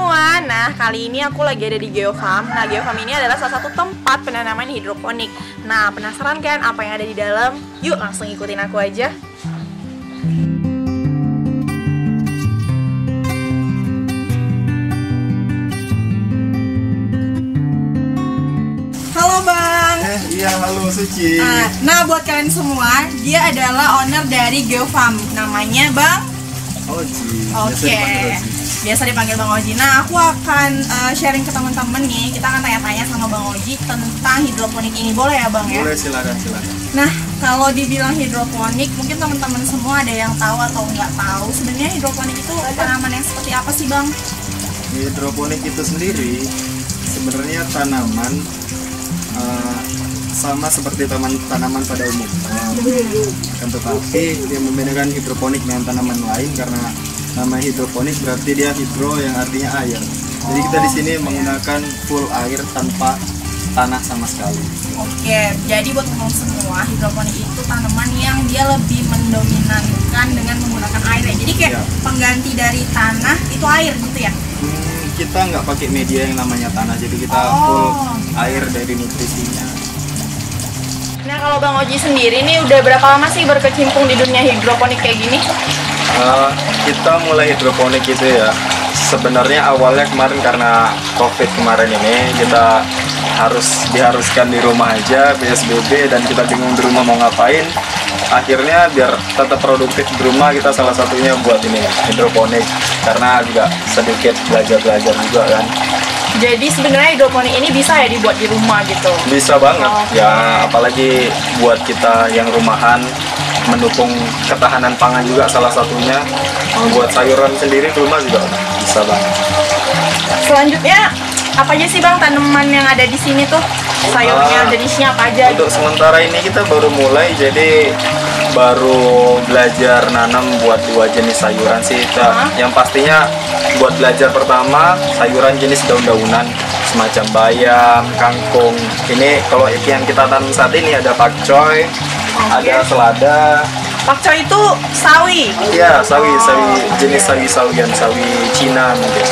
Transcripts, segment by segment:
semua, nah kali ini aku lagi ada di Geofarm. Nah, Geofarm ini adalah salah satu tempat penanaman hidroponik. Nah, penasaran kan apa yang ada di dalam? Yuk langsung ikutin aku aja. Halo Bang. Iya, halo Suci. Nah, buat kalian semua, dia adalah owner dari Geofarm. Namanya Bang Oji. Oke. Biasa dipanggil Bang Oji. Nah, aku akan sharing ke teman-teman nih. Kita akan tanya-tanya sama Bang Oji tentang hidroponik ini. Boleh ya, Bang ya? Boleh, silakan. Nah, kalau dibilang hidroponik, mungkin teman-teman semua ada yang tahu atau nggak tahu. Sebenarnya hidroponik itu tanaman yang seperti apa sih, Bang? Hidroponik itu sendiri sebenarnya tanaman sama seperti tanaman pada umumnya. Kan tetapi yang membedakan hidroponik dengan tanaman lain karena nama hidroponik berarti dia hidro yang artinya air. Jadi kita di sini menggunakan full air tanpa tanah sama sekali. Oke, jadi buat teman semua, hidroponik itu tanaman yang dia lebih mendominankan dengan menggunakan air ya. Jadi kayak pengganti dari tanah itu air gitu ya? Kita nggak pakai media yang namanya tanah, jadi kita full air dari nutrisinya. Nah, kalau Bang Oji sendiri nih udah berapa lama sih berkecimpung di dunia hidroponik kayak gini? Kita mulai hidroponik itu ya sebenarnya awalnya kemarin karena COVID kemarin ini kita diharuskan di rumah aja, PSBB, dan kita bingung di rumah mau ngapain. Akhirnya biar tetap produktif di rumah, kita salah satunya buat ini hidroponik karena juga sedikit belajar juga kan. Jadi sebenarnya hidroponik ini bisa ya dibuat di rumah gitu? Bisa banget ya, apalagi buat kita yang rumahan, mendukung ketahanan pangan juga salah satunya. Buat sayuran sendiri di rumah juga bisa banget. Selanjutnya apa aja sih Bang tanaman yang ada di sini tuh? Sayurnya jenisnya apa aja? Untuk sementara ini kita baru mulai, jadi baru belajar nanam buat 2 jenis sayuran sih. Yang pastinya buat belajar pertama sayuran jenis daun-daunan semacam bayam, kangkung. Ini kalau yang kita tanam saat ini ada pakcoy, ada selada. Pakcoy itu sawi? Iya, sawi jenis sawi-sawian, sawi Cina mungkin.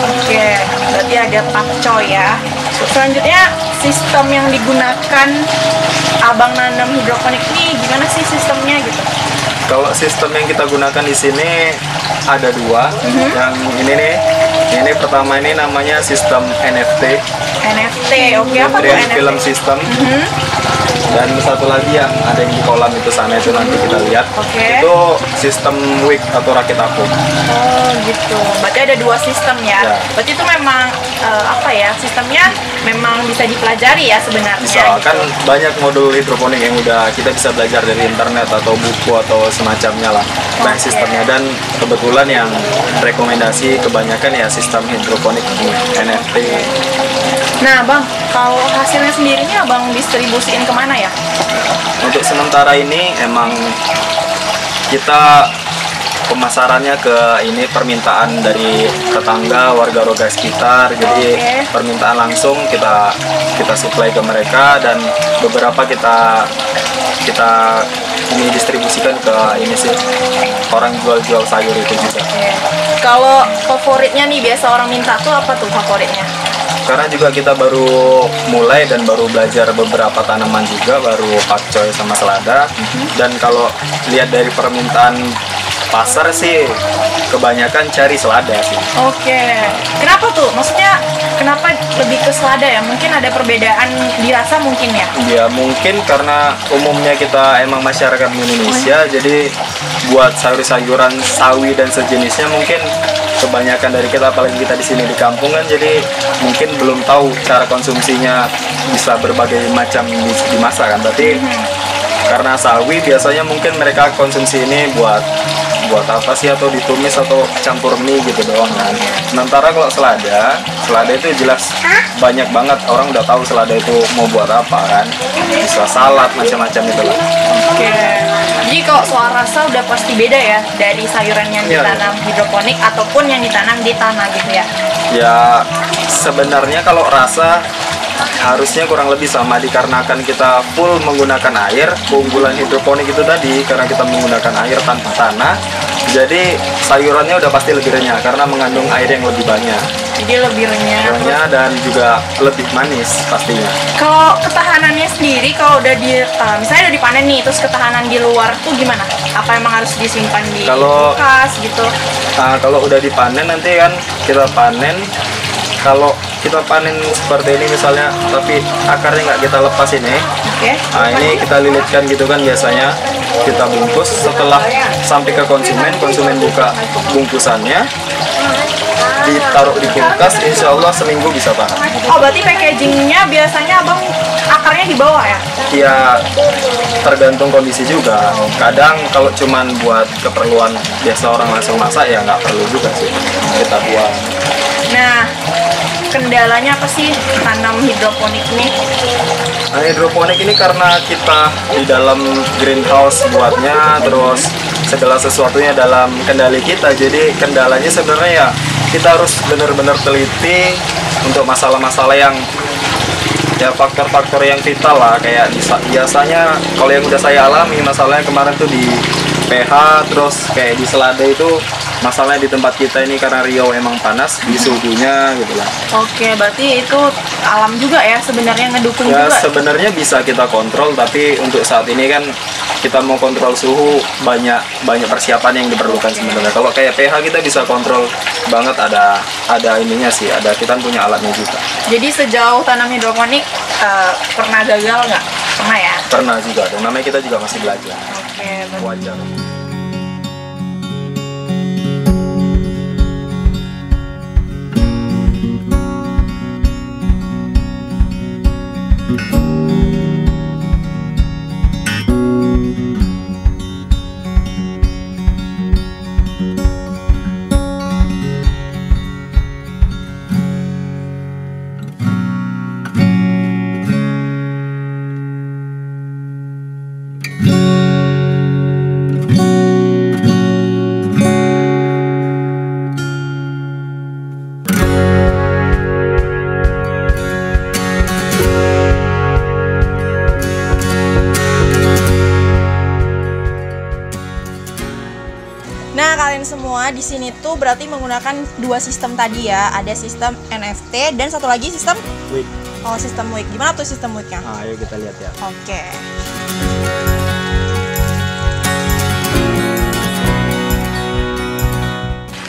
Oke, berarti ada pakcoy ya. Selanjutnya sistem yang digunakan Abang nanam hidroponik ini gimana sih sistemnya gitu? Kalau sistem yang kita gunakan di sini ada 2. Yang ini nih, ini pertama ini namanya sistem NFT. NFT, oke, apa tuh NFT? Film system. Dan satu lagi yang ada yang di kolam itu sana itu nanti kita lihat. Itu sistem wick atau rakit apung. Oh gitu. Berarti ada 2 sistem ya. Berarti itu memang apa ya? Sistemnya memang bisa dipelajari ya sebenarnya. Bisa, kan banyak modul hidroponik yang udah kita bisa belajar dari internet atau buku atau semacamnya lah. Banyak sistemnya, dan kebetulan yang rekomendasi kebanyakan ya sistem hidroponik NFT. Nah Bang, kalau hasilnya sendiri ini Abang distribusiin kemana ya? Untuk sementara ini emang kita pemasarannya ke ini permintaan dari tetangga, warga sekitar. Jadi permintaan langsung kita supply ke mereka, dan beberapa kita ini distribusikan ke ini sih orang jual sayur itu juga. Kalau favoritnya nih biasa orang minta tuh apa tuh favoritnya? Karena juga kita baru mulai dan baru belajar beberapa tanaman juga, baru pakcoy sama selada. Dan kalau lihat dari permintaan pasar sih kebanyakan cari selada sih. Kenapa tuh? Maksudnya kenapa lebih ke selada ya? Mungkin ada perbedaan dirasa mungkin ya? Ya mungkin karena umumnya kita emang masyarakat Indonesia, jadi buat sayur-sayuran sawi dan sejenisnya mungkin kebanyakan dari kita, apalagi kita di sini di kampung kan, jadi mungkin belum tahu cara konsumsinya bisa berbagai macam dimasak kan. Berarti karena sawi biasanya mungkin mereka konsumsi ini buat apa sih, atau ditumis atau campur mie gitu doang kan. Sementara kalau selada itu jelas banyak banget orang udah tahu selada itu mau buat apa kan, bisa salad macam-macam itu lah. Jadi kalau soal rasa udah pasti beda ya dari sayuran yang ditanam hidroponik ataupun yang ditanam di tanah gitu ya? Ya sebenarnya kalau rasa harusnya kurang lebih sama, dikarenakan kita full menggunakan air. Keunggulan hidroponik itu tadi karena kita menggunakan air tanpa tanah, Jadi sayurannya udah pasti lebih renyah karena mengandung air yang lebih banyak. Jadi lebih renyah. Renyah dan juga lebih manis pastinya. Kalau ketahanannya sendiri, kalau udah misalnya udah dipanen nih, terus ketahanan di luar tuh gimana? Apa emang harus disimpan di kulkas gitu? Kalau udah dipanen nanti kan kita panen. Kalau kita panen seperti ini misalnya, tapi akarnya nggak kita lepas ini. Oke. Nah ini kita lilitkan gitu kan biasanya. Kita bungkus, setelah sampai ke konsumen buka bungkusannya, ditaruh di kulkas, insya Allah seminggu bisa tahan. Oh berarti packagingnya biasanya abang akarnya di bawah ya? Ya tergantung kondisi juga. Kadang kalau cuman buat keperluan biasa orang langsung masak ya nggak perlu juga sih kita buang. Nah, kendalanya apa sih tanam hidroponik ini? Nah, hidroponik ini karena kita di dalam greenhouse buatnya, terus segala sesuatunya dalam kendali kita. Jadi kendalanya sebenarnya ya kita harus benar-benar teliti untuk masalah-masalah yang ya faktor-faktor yang vital lah. Kayak biasanya kalau yang udah saya alami masalahnya kemarin tuh di pH, terus kayak di selada itu masalahnya di tempat kita ini karena Riau emang panas di suhunya gitu lah. Oke, berarti itu alam juga ya sebenarnya ngedukung ya, juga. Sebenarnya bisa kita kontrol, tapi untuk saat ini kan kita mau kontrol suhu banyak persiapan yang diperlukan sebenarnya. Kalau kayak pH kita bisa kontrol banget, ada ininya sih, kita punya alatnya juga. Jadi sejauh tanam hidroponik pernah gagal nggak? Pernah ya? Pernah juga, dan namanya kita juga masih belajar. Oke, wajar. Nah, kalian semua di sini tuh berarti menggunakan dua sistem tadi ya. Ada sistem NFT dan satu lagi sistem Wick. Oh, sistem wick. Gimana tuh sistem wicknya? Ayo kita lihat ya. Oke.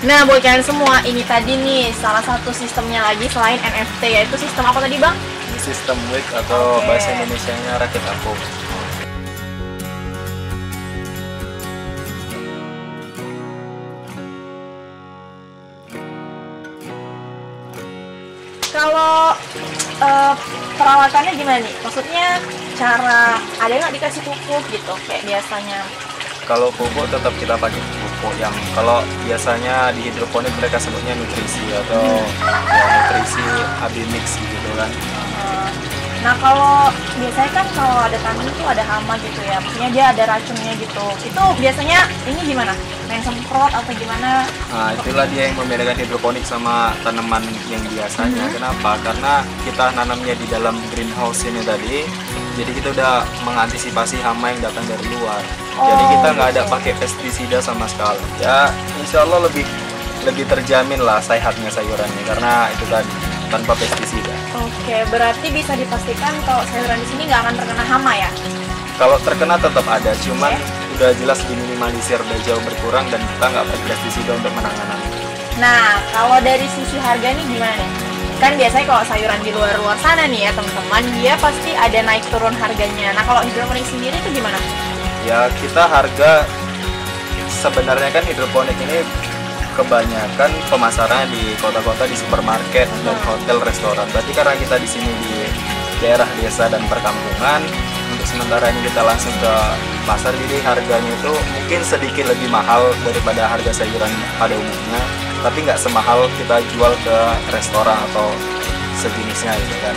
Nah, buat kalian semua, ini tadi nih salah satu sistemnya lagi selain NFT, yaitu sistem apa tadi, Bang? Sistem wick atau bahasa Indonesianya rakit apung. Kalau perawatannya gimana nih? Maksudnya cara ada nggak dikasih pupuk gitu kayak biasanya? Kalau pupuk tetap kita pakai pupuk yang kalau biasanya di hidroponik mereka sebutnya nutrisi atau ya nutrisi Abimix gitu kan. Nah, kalau biasanya kan kalau ada tanaman itu ada hama gitu ya, maksudnya dia ada racunnya gitu. Itu biasanya ini gimana? Main semprot atau gimana? Nah, itulah dia yang membedakan hidroponik sama tanaman yang biasanya. Kenapa? Karena kita nanamnya di dalam greenhouse ini tadi, jadi kita udah mengantisipasi hama yang datang dari luar. Jadi kita nggak ada pakai pestisida sama sekali. Ya, insya Allah lebih terjamin lah sehatnya sayurannya karena itu tadi tanpa pestisida. Oke, berarti bisa dipastikan kalau sayuran di sini nggak akan terkena hama ya? Kalau terkena tetap ada, cuman udah jelas diminimalisir, udah jauh berkurang dan kita nggak pakai pestisida untuk menangannya. Nah, kalau dari sisi harga nih gimana nih? Kan biasanya kalau sayuran di luar sana nih ya teman-teman, dia pasti ada naik turun harganya. Nah, kalau hidroponik sendiri itu gimana? Ya, kita harga sebenarnya kan hidroponik ini kebanyakan pemasarannya di kota-kota, di supermarket dan hotel, restoran. Berarti karena kita di sini di daerah desa dan perkampungan, untuk sementara ini kita langsung ke pasar, jadi harganya itu mungkin sedikit lebih mahal daripada harga sayuran pada umumnya, tapi nggak semahal kita jual ke restoran atau sejenisnya gitu kan.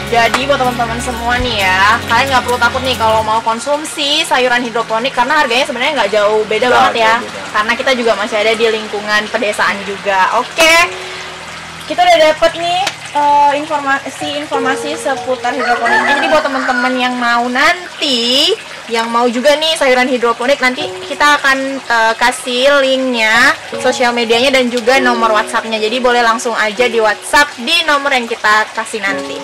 Jadi buat teman-teman semua nih ya, kalian nggak perlu takut nih kalau mau konsumsi sayuran hidroponik karena harganya sebenarnya nggak jauh beda banget ya. Karena kita juga masih ada di lingkungan pedesaan juga. Oke, kita udah dapet nih informasi seputar hidroponik. Jadi buat teman-teman yang mau nanti yang mau juga nih sayuran hidroponik, nanti kita akan kasih linknya, sosial medianya dan juga nomor WhatsAppnya. Jadi boleh langsung aja di WhatsApp di nomor yang kita kasih nanti.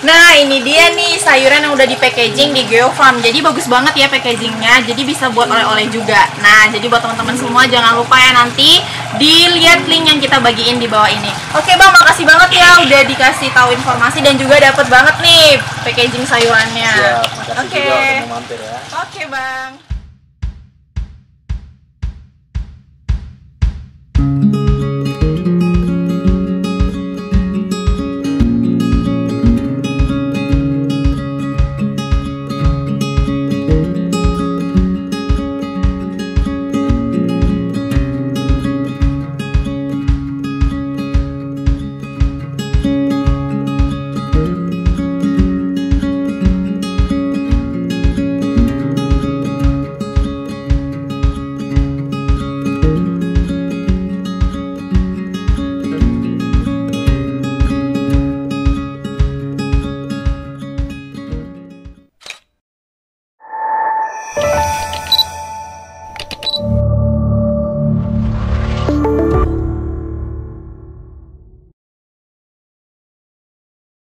Nah, ini dia nih sayuran yang udah di packaging di Geofarm. Jadi bagus banget ya packagingnya. Jadi bisa buat oleh-oleh juga. Nah, jadi buat teman-teman semua jangan lupa ya nanti dilihat link yang kita bagiin di bawah ini. Oke Bang, makasih banget ya udah dikasih tahu informasi dan juga dapet banget nih packaging sayurannya. Ya, makasih juga udah mau mampir ya. Oke Bang.